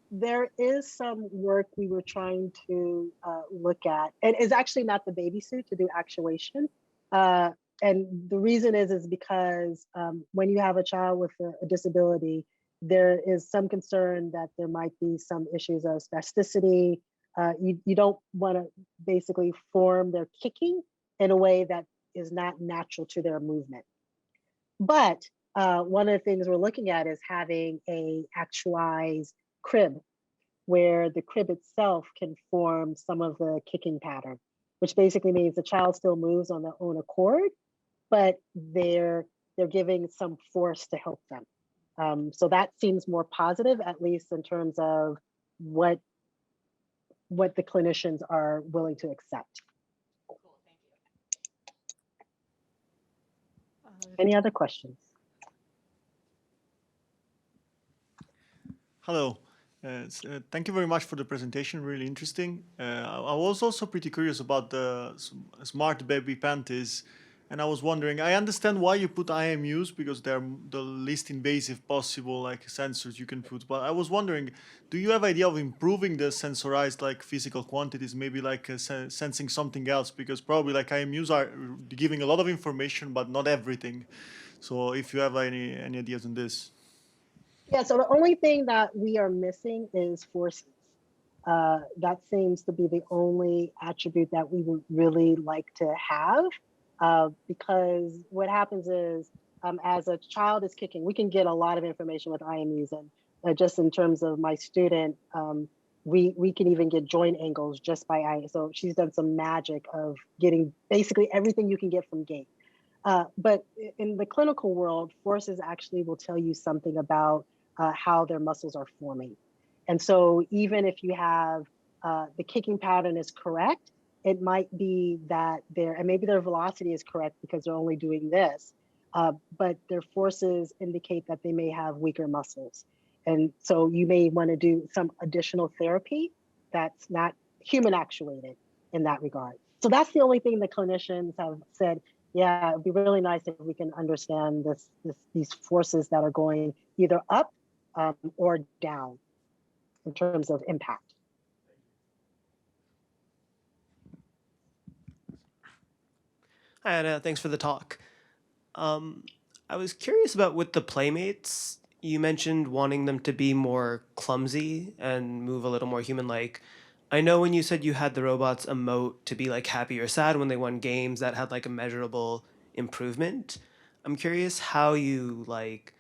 there is some work we were trying to look at. And it's actually not the baby suit to do actuation. Uh, and the reason is because when you have a child with a disability, there is some concern that there might be some issues of spasticity. You don't want to basically form their kicking in a way that is not natural to their movement. But one of the things we're looking at is having a actualized crib where the crib itself can form some of the kicking pattern, which basically means the child still moves on their own accord, but they're giving some force to help them. So that seems more positive, at least in terms of what what the clinicians are willing to accept. Any other questions? Hello. Thank you very much for the presentation. Really interesting. I was also pretty curious about the smart baby panties, and I was wondering. I understand why you put IMUs because they're the least invasive possible, like sensors you can put. But I was wondering, do you have idea of improving the sensorized like physical quantities, maybe like sensing something else? Because probably like IMUs are giving a lot of information, but not everything. So if you have any ideas on this. Yeah, so the only thing that we are missing is forces. That seems to be the only attribute that we would really like to have, because what happens is, as a child is kicking, we can get a lot of information with IMUs, and just in terms of my student, we can even get joint angles just by eye. So she's done some magic of getting basically everything you can get from gait. But in the clinical world, forces actually will tell you something about how their muscles are forming. And so even if you have the kicking pattern is correct, it might be that and maybe their velocity is correct because they're only doing this, but their forces indicate that they may have weaker muscles. And so you may want to do some additional therapy that's not human actuated in that regard. So that's the only thing the clinicians have said. Yeah, it'd be really nice if we can understand these forces that are going either up or down in terms of impact. Hi, Anna. Thanks for the talk. Um, I was curious about with the playmates. You mentioned wanting them to be more clumsy and move a little more human-like. I know when you said you had the robots emote to be like happy or sad when they won games, that had like a measurable improvement. I'm curious how you like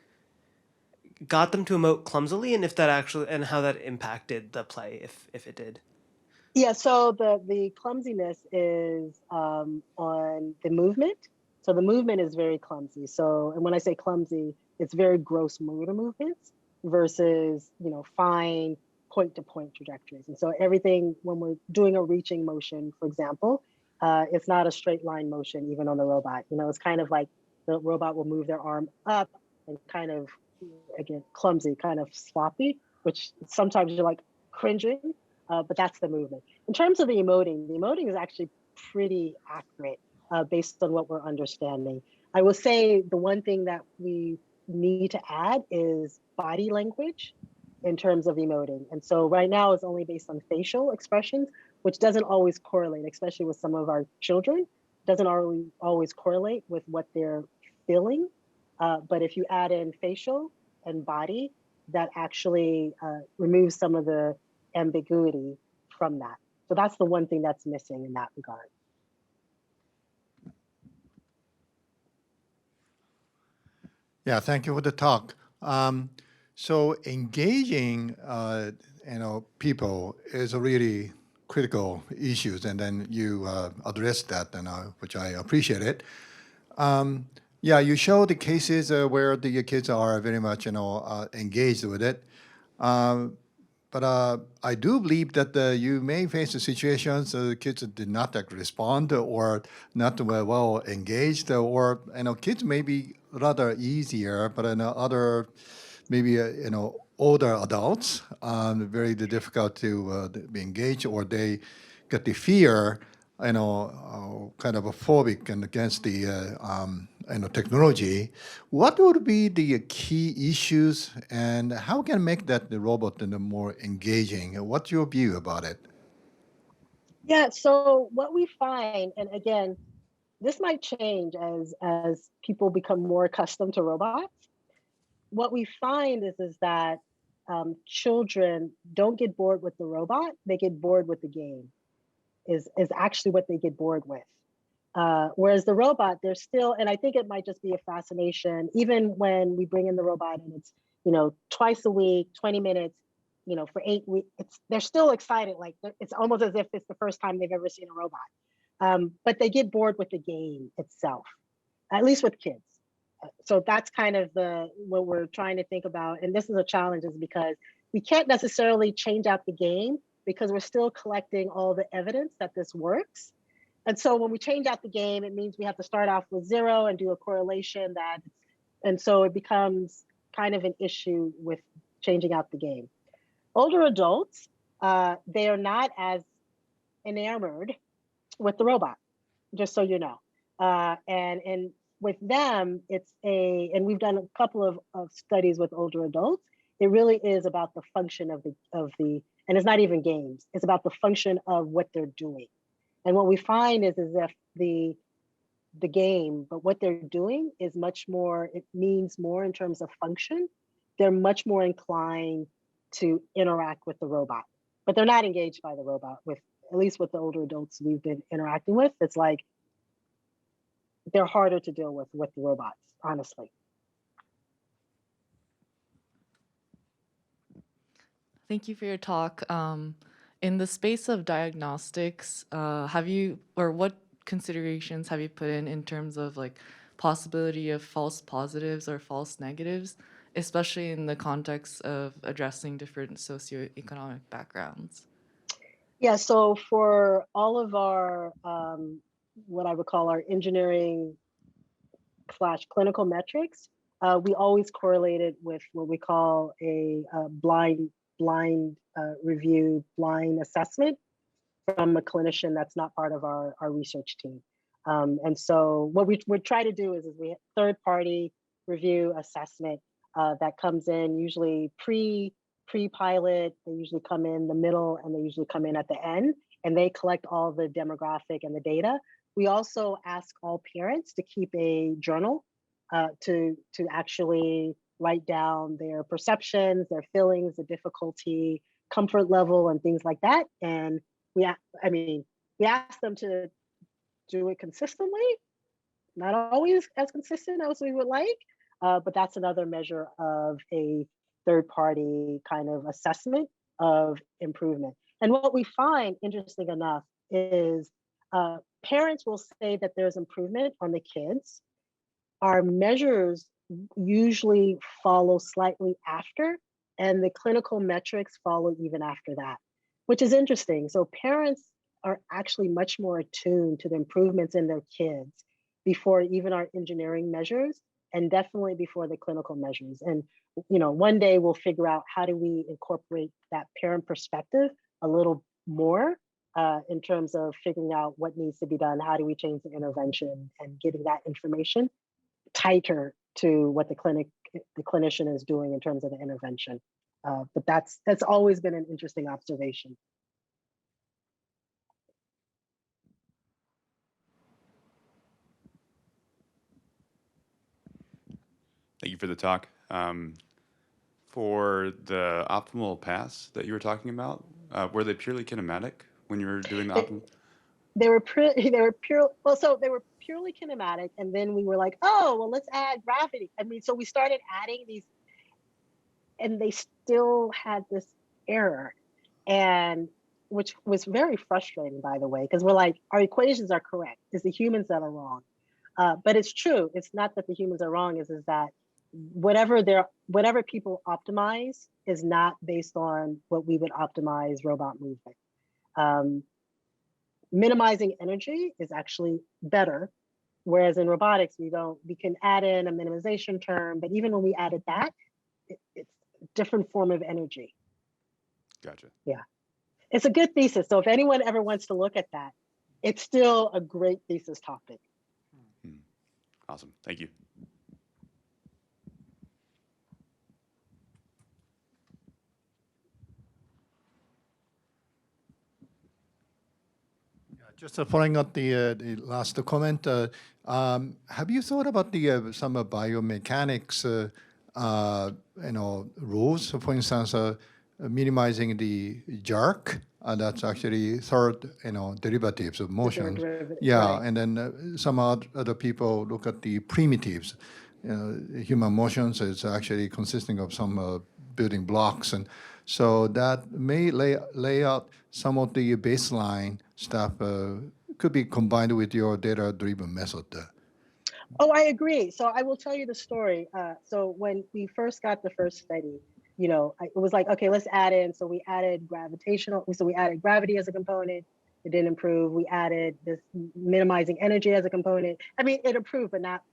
got them to emote clumsily and if that actually and how that impacted the play if it did. Yeah, so the clumsiness is on the movement. So the movement is very clumsy. So, and when I say clumsy, it's very gross motor movements versus, fine point to point trajectories. And so everything, when we're doing a reaching motion, for example, it's not a straight line motion even on the robot. It's kind of like the robot will move their arm up and kind of, again, clumsy, kind of sloppy, which sometimes you're like cringing, but that's the movement. In terms of the emoting is actually pretty accurate based on what we're understanding. I will say the one thing that we need to add is body language in terms of emoting. And so right now it's only based on facial expressions, which doesn't always correlate, especially with some of our children, doesn't always correlate with what they're feeling. But if you add in facial and body, that actually removes some of the ambiguity from that. So that's the one thing that's missing in that regard. Yeah, thank you for the talk. So engaging, people is a really critical issues, and then you addressed that, and which I appreciate it. Yeah, you show the cases where the kids are very much, engaged with it. But I do believe that you may face the situations the kids did not respond or not well engaged, or kids may be rather easier, but other maybe older adults, very difficult to be engaged, or they get the fear, kind of a phobic and against the technology. What would be the key issues, and how can make that the robot more engaging? What's your view about it? Yeah, so what we find, and again, this might change as people become more accustomed to robots. What we find is that children don't get bored with the robot; they get bored with the game. Is actually what they get bored with. Whereas the robot, there's still, and I think it might just be a fascination, even when we bring in the robot and it's, twice a week, 20 minutes, for 8 weeks, they're still excited. Like it's almost as if it's the first time they've ever seen a robot. But they get bored with the game itself, at least with kids. So that's kind of what we're trying to think about. And this is a challenge is because we can't necessarily change out the game because we're still collecting all the evidence that this works. And so when we change out the game, it means we have to start off with 0 and do a correlation and so it becomes kind of an issue with changing out the game. Older adults, they are not as enamored with the robot, just so you know. And with them, and we've done a couple of studies with older adults. It really is about the function of the, and it's not even games. It's about the function of what they're doing. And what we find is if the game, but what they're doing is much more, it means more in terms of function. They're much more inclined to interact with the robot, but they're not engaged by the robot at least with the older adults we've been interacting with. It's like, they're harder to deal with the robots, honestly. Thank you for your talk. In the space of diagnostics, what considerations have you put in terms of like possibility of false positives or false negatives, especially in the context of addressing different socioeconomic backgrounds? Yeah, so for all of our, what I would call our engineering / clinical metrics, we always correlated with what we call a blind review, blind assessment from a clinician that's not part of our research team. And so what we try to do is we have third-party review assessment that comes in usually pre-pilot. They usually come in the middle and they usually come in at the end, and they collect all the demographic and the data. We also ask all parents to keep a journal to actually write down their perceptions, their feelings, the difficulty, comfort level, and things like that. And we ask them to do it consistently, not always as consistent as we would like, but that's another measure of a third-party kind of assessment of improvement. And what we find, interesting enough, is parents will say that there's improvement on the kids. Our measures usually follow slightly after, and the clinical metrics follow even after that, which is interesting. So parents are actually much more attuned to the improvements in their kids before even our engineering measures, and definitely before the clinical measures. And one day we'll figure out how do we incorporate that parent perspective a little more in terms of figuring out what needs to be done. How do we change the intervention and getting that information tighter to what the clinician is doing in terms of the intervention. But that's always been an interesting observation. Thank you for the talk. For the optimal paths that you were talking about, were they purely kinematic when you were doing the optimal? They were purely kinematic, and then we were like, oh, well, let's add gravity. So we started adding these, and they still had this error, and which was very frustrating, by the way, because we're like, our equations are correct. It's the humans that are wrong. But it's true. It's not that the humans are wrong. Is that whatever people optimize is not based on what we would optimize robot movement. Minimizing energy is actually better, whereas in robotics we can add in a minimization term, but even when we added that, different form of energy. Gotcha. Yeah. It's a good thesis. So if anyone ever wants to look at that, it's still a great thesis topic. Awesome. Thank you. Just following up the last comment, have you thought about the some biomechanics, rules? For instance, minimizing the jerk. That's actually third, derivatives of motion. derivative, Yeah, right. and then some other people look at the primitives. Human motions is actually consisting of some building blocks, and so that may lay out some of the baseline stuff could be combined with your data-driven method. Oh, I agree. So I will tell you the story. So when we first got the first study, it was like, okay, let's add in. So we added we added gravity as a component. It didn't improve. We added this minimizing energy as a component. I mean, it improved, but not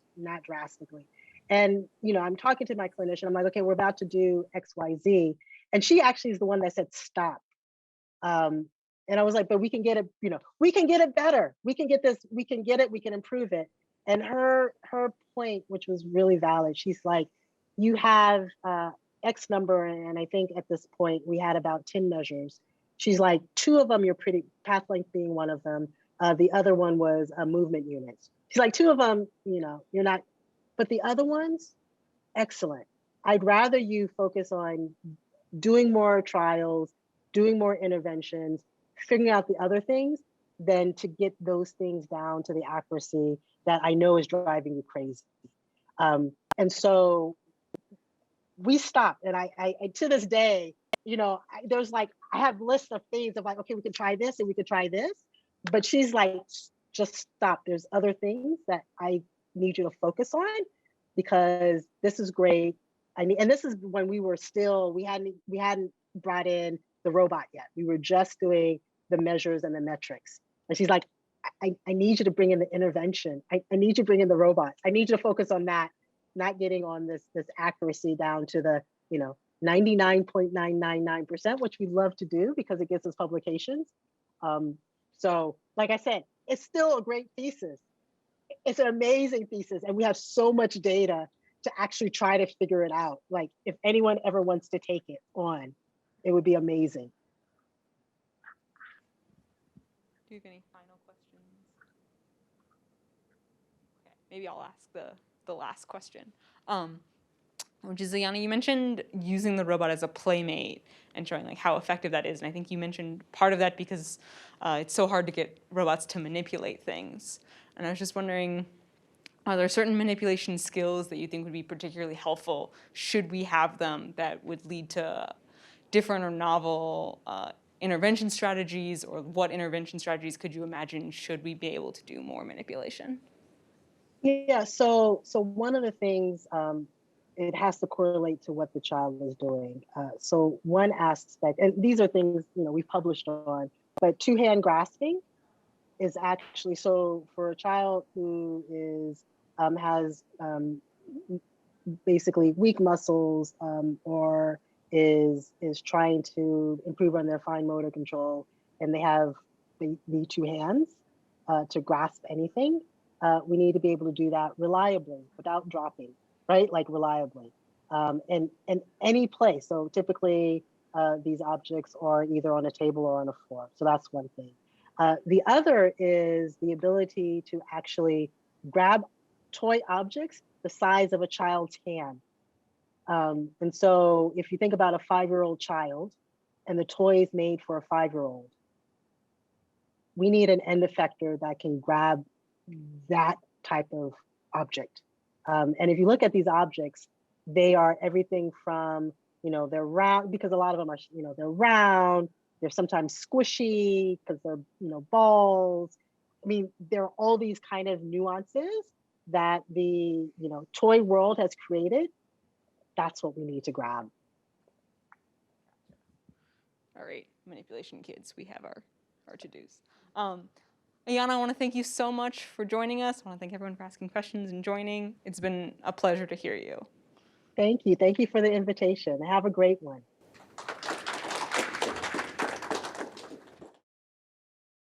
drastically. And, I'm talking to my clinician. I'm like, okay, we're about to do X, Y, Z. And she actually is the one that said, stop. And I was like, but we can get it, we can get it better. We can get this, we can get it, we can improve it. And her point, which was really valid, she's like, you have X number, and I think at this point we had about 10 measures. She's like, 2 of them, you're pretty, path length being one of them. The other one was movement units. She's like, 2 of them, you're not, but the other ones, excellent. I'd rather you focus on doing more trials, doing more interventions, figuring out the other things than to get those things down to the accuracy that I know is driving you crazy. And so we stopped. And I to this day, there's like, I have lists of things of like, okay, we could try this and we could try this. But she's like, just stop. There's other things that I need you to focus on because this is great. And this is when we were still, we hadn't brought in the robot yet. We were just doing the measures and the metrics. And she's like, I need you to bring in the intervention. I need you to bring in the robots. I need you to focus on that, not getting on this accuracy down to the 99.999%, which we love to do because it gets us publications. So like I said, it's still a great thesis. It's an amazing thesis, and we have so much data to actually try to figure it out. Like if anyone ever wants to take it on, it would be amazing. Do you have any final questions? Okay, maybe I'll ask the last question. Which is, Ayanna, you mentioned using the robot as a playmate and showing like how effective that is. And I think you mentioned part of that because it's so hard to get robots to manipulate things. And I was just wondering, are there certain manipulation skills that you think would be particularly helpful should we have them that would lead to different or novel intervention strategies, or what intervention strategies could you imagine should we be able to do more manipulation? Yeah, so one of the things, it has to correlate to what the child is doing. So one aspect, and these are things, we've published on, but 2-hand grasping is actually, so for a child who has basically weak muscles or is trying to improve on their fine motor control, and they have the 2 hands to grasp anything, we need to be able to do that reliably without dropping, right? Like reliably, and any place. So typically these objects are either on a table or on a floor. So that's one thing. The other is the ability to actually grab toy objects the size of a child's hand. And so if you think about a 5-year-old child and the toys made for a 5-year-old, we need an end effector that can grab that type of object. And if you look at these objects, they are everything from, they're round, because a lot of them are, they're round, they're sometimes squishy because they're, balls. I mean, there are all these kind of nuances that the, toy world has created. That's what we need to grab. All right, manipulation kids, we have our to-dos. Ayanna, I want to thank you so much for joining us. I want to thank everyone for asking questions and joining. It's been a pleasure to hear you. Thank you. Thank you for the invitation. Have a great one.